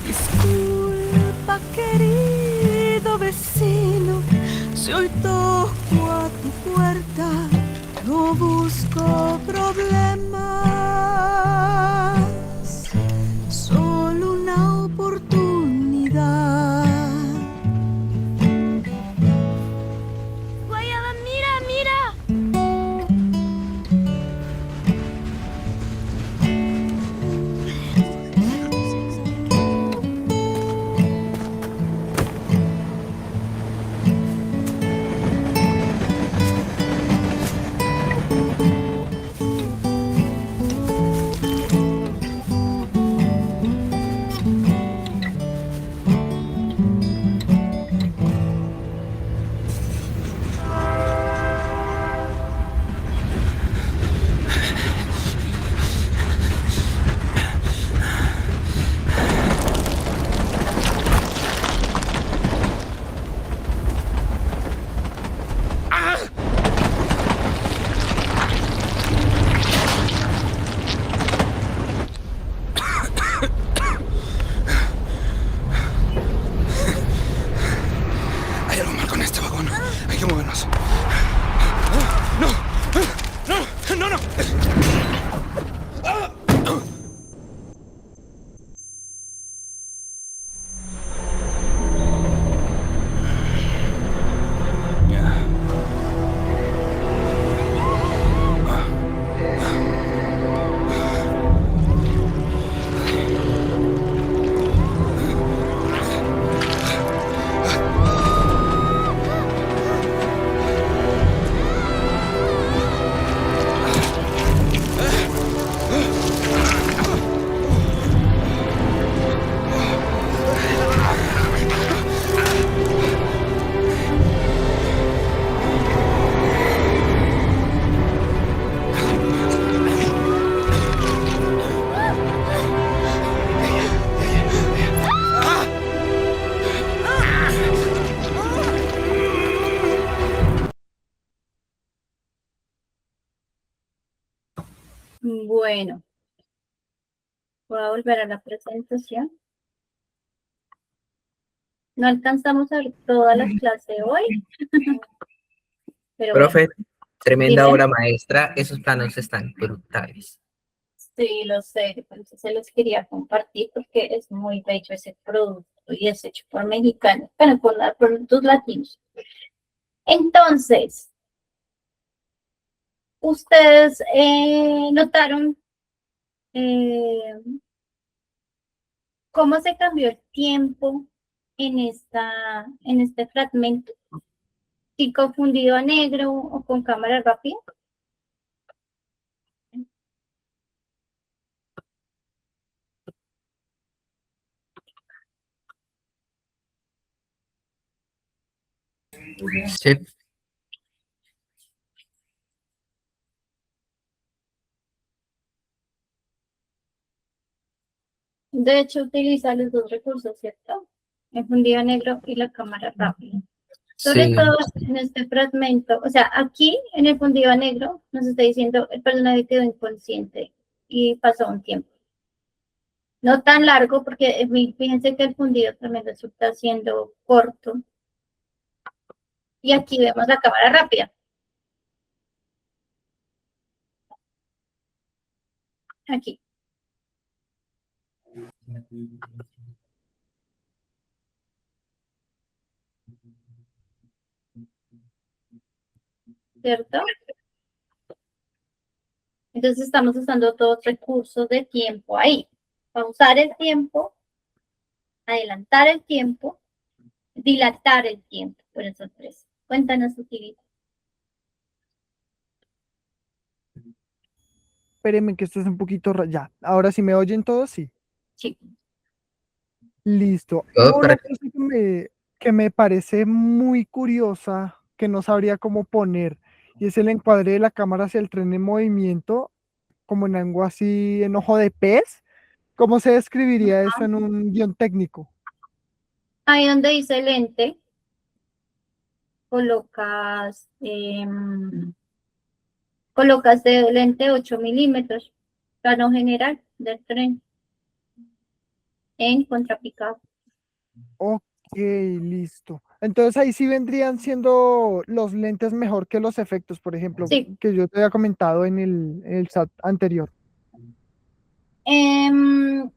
Disculpa, querido vecino, si hoy toco a tu puerta. No busco problemas, solo una oportunidad. Guayaba, mira, mira. Hay algo mal con este vagón. Hay que movernos. ¡No! ¡No! ¡No! ¡No! Bueno, voy a volver a la presentación. No alcanzamos a ver toda la clase hoy, pero bueno, Profe, tremenda dime. obra maestra. Esos planos están brutales. Sí, lo sé, entonces se los quería compartir porque es muy bello ese producto y es hecho por mexicanos, bueno, por productos latinos. Entonces, ustedes notaron cómo se cambió el tiempo en este fragmento, y confundido a negro o con cámara rápida. Sí. De hecho, utiliza los dos recursos, ¿cierto? El fundido a negro y la cámara rápida. Sobre Sí. todo en este fragmento, o sea, aquí en el fundido a negro nos está diciendo el personaje quedó inconsciente y pasó un tiempo. No tan largo, porque fíjense que el fundido también resulta siendo corto. Y aquí vemos la cámara rápida. Aquí. ¿Cierto? Entonces estamos usando todos recursos de tiempo ahí. Pausar el tiempo, adelantar el tiempo, dilatar el tiempo, por esos tres. Cuéntanos, utilidad. Espérenme que esto es un poquito ya. Ahora sí me oyen todos, sí. Sí. Listo. Todo Una correcto. cosa que me parece muy curiosa, que no sabría cómo poner, y es el encuadre de la cámara hacia el tren en movimiento, como en algo así, en ojo de pez, ¿Cómo se describiría eso en un guión técnico? Ahí donde dice lente, colocas, colocas de lente 8 milímetros, plano general del tren en contrapicado. Ok, listo. Entonces ahí sí vendrían siendo los lentes mejor que los efectos, por ejemplo, Sí. que yo te había comentado en el chat anterior. Em,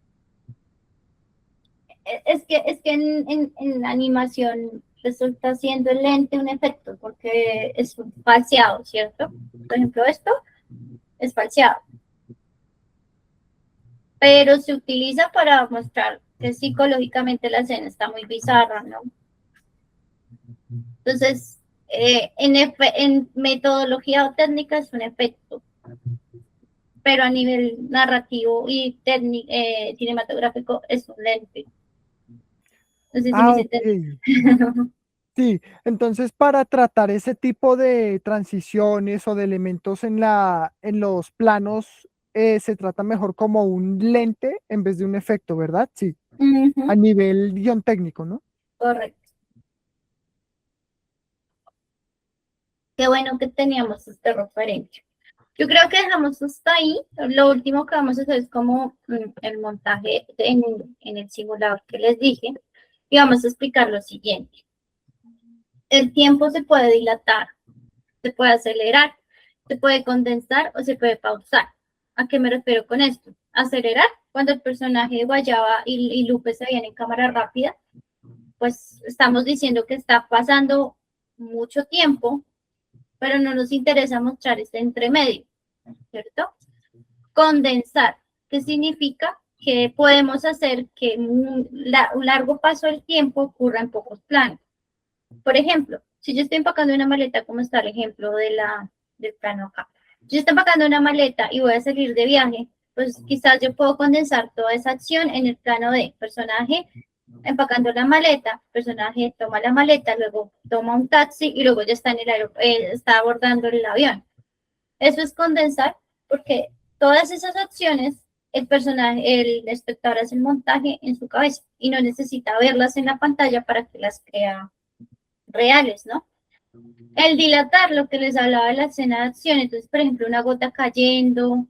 es que en la animación resulta siendo el lente un efecto, porque es un falseado, ¿cierto? Por ejemplo, esto es falseado, pero se utiliza para mostrar que psicológicamente la escena está muy bizarra, ¿no? Entonces, en metodología o técnica es un efecto, pero a nivel narrativo y cinematográfico es un lente. No sé si me Ah, hice ok. entender. Sí, entonces para tratar ese tipo de transiciones o de elementos en los planos, se trata mejor como un lente en vez de un efecto, ¿verdad? Sí, a Ujú, nivel guión técnico, ¿no? correcto. Qué bueno que teníamos este referente. Yo creo que dejamos hasta ahí. Lo último que vamos a hacer es como el montaje en el simulador que les dije. Y vamos a explicar lo siguiente. El tiempo se puede dilatar, se puede acelerar, se puede condensar o se puede pausar. ¿A qué me refiero con esto? Acelerar, cuando el personaje de Guayaba y Lupe se vienen en cámara rápida, pues estamos diciendo que está pasando mucho tiempo, pero no nos interesa mostrar este entremedio, ¿cierto? Condensar, ¿qué significa? Que podemos hacer que un largo paso del tiempo ocurra en pocos planos. Por ejemplo, si yo estoy empacando una maleta, como está el ejemplo del plano acá. Si yo estoy empacando una maleta y voy a salir de viaje, pues quizás yo puedo condensar toda esa acción en el plano de personaje empacando la maleta, personaje toma la maleta, luego toma un taxi y luego ya está en está abordando el avión. Eso es condensar porque todas esas acciones el personaje, el espectador hace el montaje en su cabeza y no necesita verlas en la pantalla para que las crea reales, ¿no? El dilatar, lo que les hablaba de la escena de acción, entonces, por ejemplo, una gota cayendo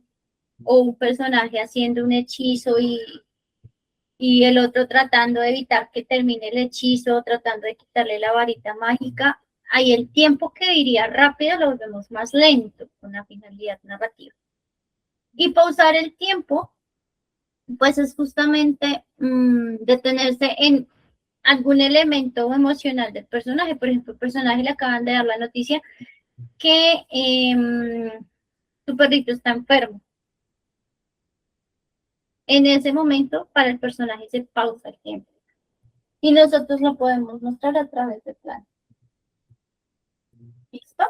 o un personaje haciendo un hechizo y el otro tratando de evitar que termine el hechizo, tratando de quitarle la varita mágica, ahí el tiempo que iría rápido lo vemos más lento, con una finalidad narrativa. Y pausar el tiempo, pues es justamente detenerse en algún elemento emocional del personaje. Por ejemplo, el personaje le acaban de dar la noticia que su perrito está enfermo. En ese momento, para el personaje se pausa el tiempo. Y nosotros lo podemos mostrar a través del plan. ¿Listo?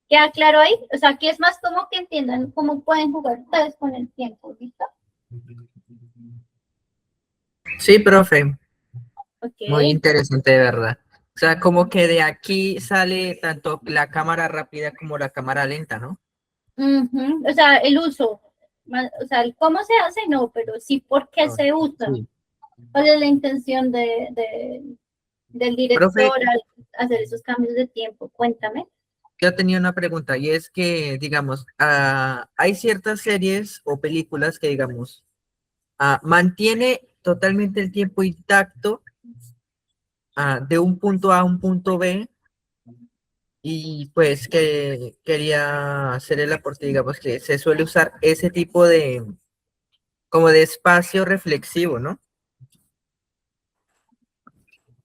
¿Queda claro ahí? O sea, aquí es más como que entiendan cómo pueden jugar ustedes con el tiempo. ¿Listo? Sí, profe, Ok. muy interesante de verdad. O sea, como que de aquí sale tanto la cámara rápida como la cámara lenta, ¿no? O sea, el uso. O sea, el cómo se hace, no, pero sí por qué Ah, se usa. sí. ¿Cuál es la intención del Profe, director al hacer esos cambios de tiempo? Cuéntame. yo tenía una pregunta y es que, digamos, hay ciertas series o películas que, digamos, mantiene totalmente el tiempo intacto de un punto A a un punto B y pues que quería hacer el aporte, digamos, que se suele usar ese tipo de, como de espacio reflexivo, ¿no?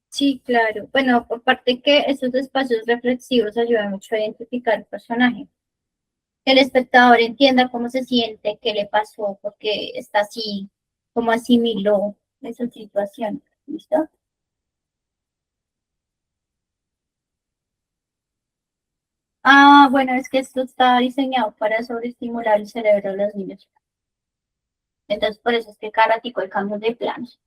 Sí, claro. Bueno, aparte que esos espacios reflexivos ayudan mucho a identificar el personaje. Que el espectador entienda cómo se siente, qué le pasó, por qué está así, cómo asimiló esa situación. ¿Listo? Ah, bueno, es que esto está diseñado para sobreestimular el cerebro de los niños. Entonces, por eso es que cada ratico hay cambios de planos.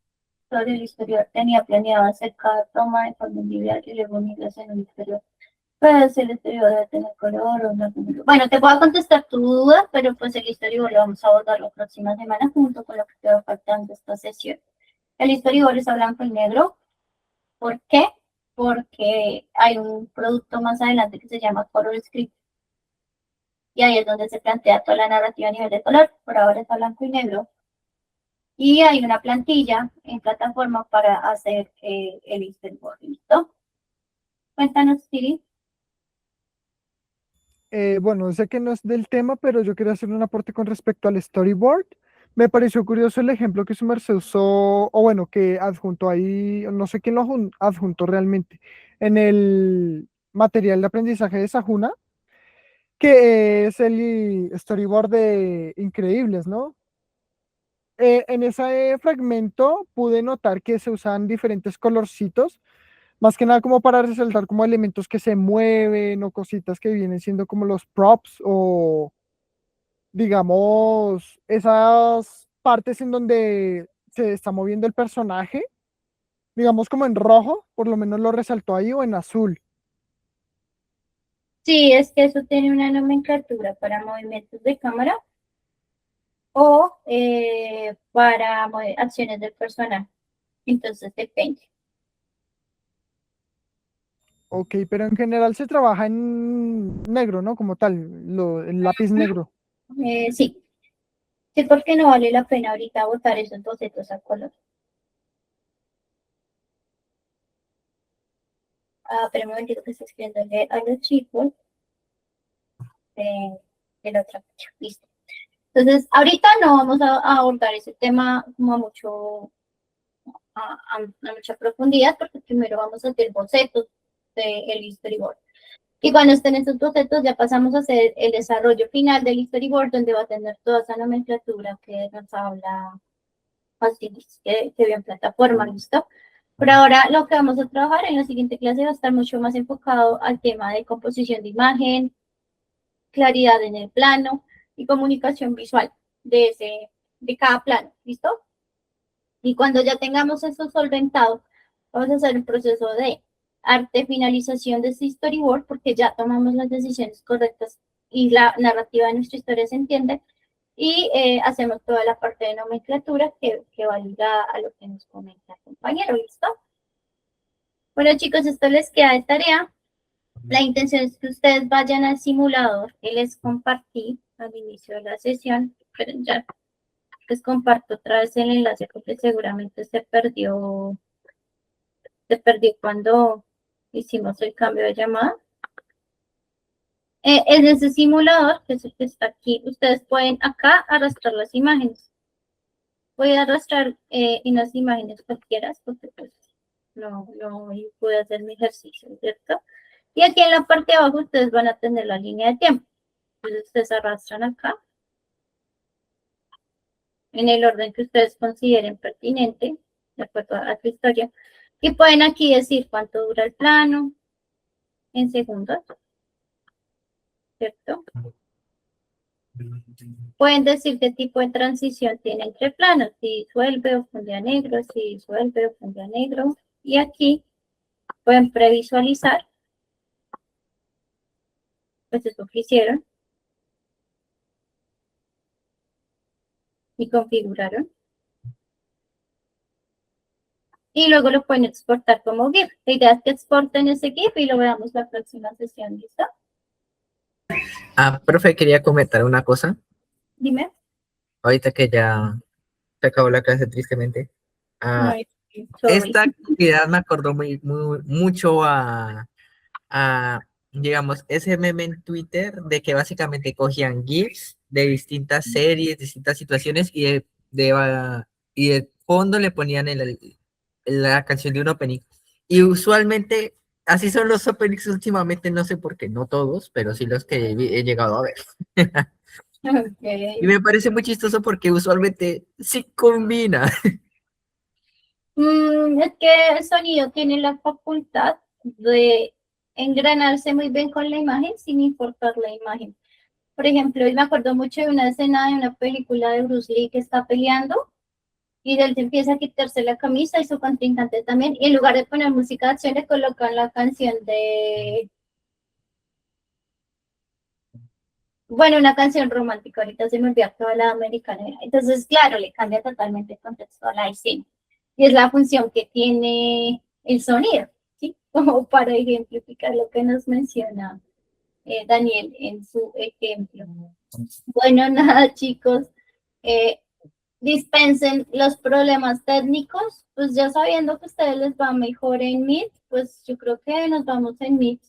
Sobre el exterior tenía planeado hacer cada toma de forma individual y luego unirlas en un exterior. Pues el storyboard debe tener color o no. Bueno, te puedo contestar tu duda, pero pues el storyboard lo vamos a abordar la próxima semana junto con lo que quedó faltando esta sesión. El storyboard es a blanco y negro. ¿Por qué? Porque hay un producto más adelante que se llama Color Script y ahí es donde se plantea toda la narrativa a nivel de color. Por ahora está blanco y negro. Y hay una plantilla en plataforma para hacer el storyboard. ¿Listo? Cuéntanos, Siri. Bueno, sé que no es del tema, pero yo quería hacer un aporte con respecto al storyboard. Me pareció curioso el ejemplo que su merced usó, o bueno, que adjuntó ahí, no sé quién lo adjuntó realmente, en el material de aprendizaje de Sajuna, que es el storyboard de Increíbles, ¿no? En ese fragmento pude notar que se usan diferentes colorcitos, más que nada como para resaltar como elementos que se mueven o cositas que vienen siendo como los props o digamos esas partes en donde se está moviendo el personaje, digamos como en rojo, por lo menos lo resaltó ahí o en azul. Sí, es que eso tiene una nomenclatura para movimientos de cámara o para acciones del personaje. Entonces depende. Ok, pero en general se trabaja en negro, ¿no? Como tal, el lápiz negro. Sí, sí, porque no vale la pena ahorita botar esos bocetos a color. Ah, pero un momentito que estoy escribiéndole a los chicos de la otra fecha. Listo. Entonces, ahorita no vamos a abordar ese tema como a mucha profundidad, porque primero vamos a hacer bocetos del storyboard. Y cuando estén estos bocetos, ya pasamos a hacer el desarrollo final del storyboard, donde va a tener toda esa nomenclatura que nos habla Facilis, que vio en plataforma, ¿listo? Por ahora, lo que vamos a trabajar en la siguiente clase va a estar mucho más enfocado al tema de composición de imagen, claridad en el plano y comunicación visual de cada plano, ¿listo? Y cuando ya tengamos eso solventado, vamos a hacer un proceso de arte, finalización de este storyboard, porque ya tomamos las decisiones correctas y la narrativa de nuestra historia se entiende. Y hacemos toda la parte de nomenclatura que va ligada a lo que nos comenta el compañero, ¿listo? Bueno, chicos, esto les queda de tarea. La intención es que ustedes vayan al simulador que les compartí al inicio de la sesión, pero ya les comparto otra vez el enlace porque seguramente se perdió cuando hicimos el cambio de llamada. En ese simulador, que es el que está aquí, ustedes pueden acá arrastrar las imágenes. Voy a arrastrar unas imágenes cualquiera, porque pues no pude hacer mi ejercicio, ¿cierto? Y aquí en la parte de abajo ustedes van a tener la línea de tiempo. Entonces ustedes arrastran acá, en el orden que ustedes consideren pertinente, de acuerdo a tu historia. Y pueden aquí decir cuánto dura el plano, en segundos, ¿cierto? Pueden decir qué tipo de transición tiene entre planos, si disuelve o funde a negro, si disuelve o funde a negro. Y aquí pueden previsualizar, pues eso que hicieron y configuraron. Y luego lo pueden exportar como GIF. La idea es que exporten ese GIF y lo veamos la próxima sesión, ¿listo? Profe, quería comentar una cosa. Dime. Ahorita que ya se acabó la clase, tristemente. Ay, sorry. Esta actividad me acordó mucho a, digamos, ese meme en Twitter de que básicamente cogían GIFs de distintas series, distintas situaciones y de fondo le ponían la canción de un opening. Y usualmente así son los openings últimamente, no sé por qué, no todos, pero sí los que he llegado a ver. Y Ok. me parece muy chistoso porque usualmente sí combina. Es que el sonido tiene la facultad de engranarse muy bien con la imagen sin importar la imagen. Por ejemplo, hoy me acuerdo mucho de una escena de una película de Bruce Lee que está peleando y él empieza a quitarse la camisa y su contrincante también. Y en lugar de poner música de acción, le colocan la canción bueno, una canción romántica, ahorita se me olvidó toda la americana. Entonces, claro, le cambia totalmente el contexto a la escena. Y es la función que tiene el sonido, ¿sí? Como para ejemplificar lo que nos menciona Daniel en su ejemplo. Bueno, nada, chicos. eh, Dispensen los problemas técnicos, pues ya sabiendo que a ustedes les va mejor en Meet, pues yo creo que nos vamos en Meet.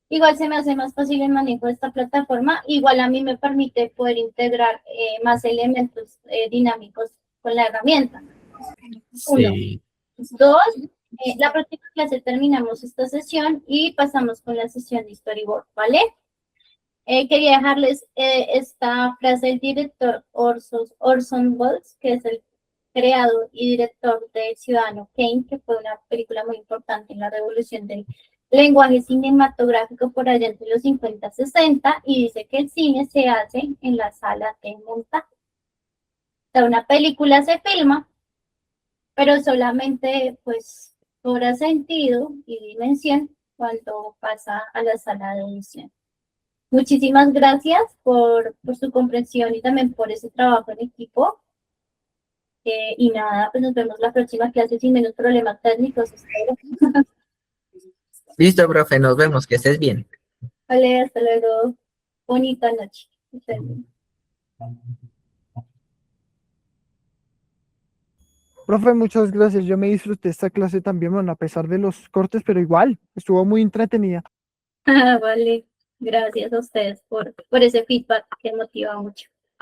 Igual se me hace más fácil el manejo de esta plataforma, igual a mí me permite poder integrar más elementos dinámicos con la herramienta. Uno. Sí. Dos, la próxima clase terminamos esta sesión y pasamos con la sesión de storyboard, ¿vale? Quería dejarles esta frase del director Orson Welles, que es el creador y director de Ciudadano Kane, que fue una película muy importante en la revolución del lenguaje cinematográfico por allá entre los 50 y 60, y dice que el cine se hace en la sala de montaje. O sea, una película se filma, pero solamente pues cobra sentido y dimensión cuando pasa a la sala de edición. Muchísimas gracias por su comprensión y también por ese trabajo en equipo. Y nada, pues nos vemos la próxima clase sin menos problemas técnicos, espero. Listo, profe, nos vemos, que estés bien. Vale, hasta luego. Bonita noche. Que estén bien. Profe, muchas gracias. Yo me disfruté esta clase también, bueno, a pesar de los cortes, pero igual, estuvo muy entretenida. Vale, gracias a ustedes por ese feedback que motiva mucho.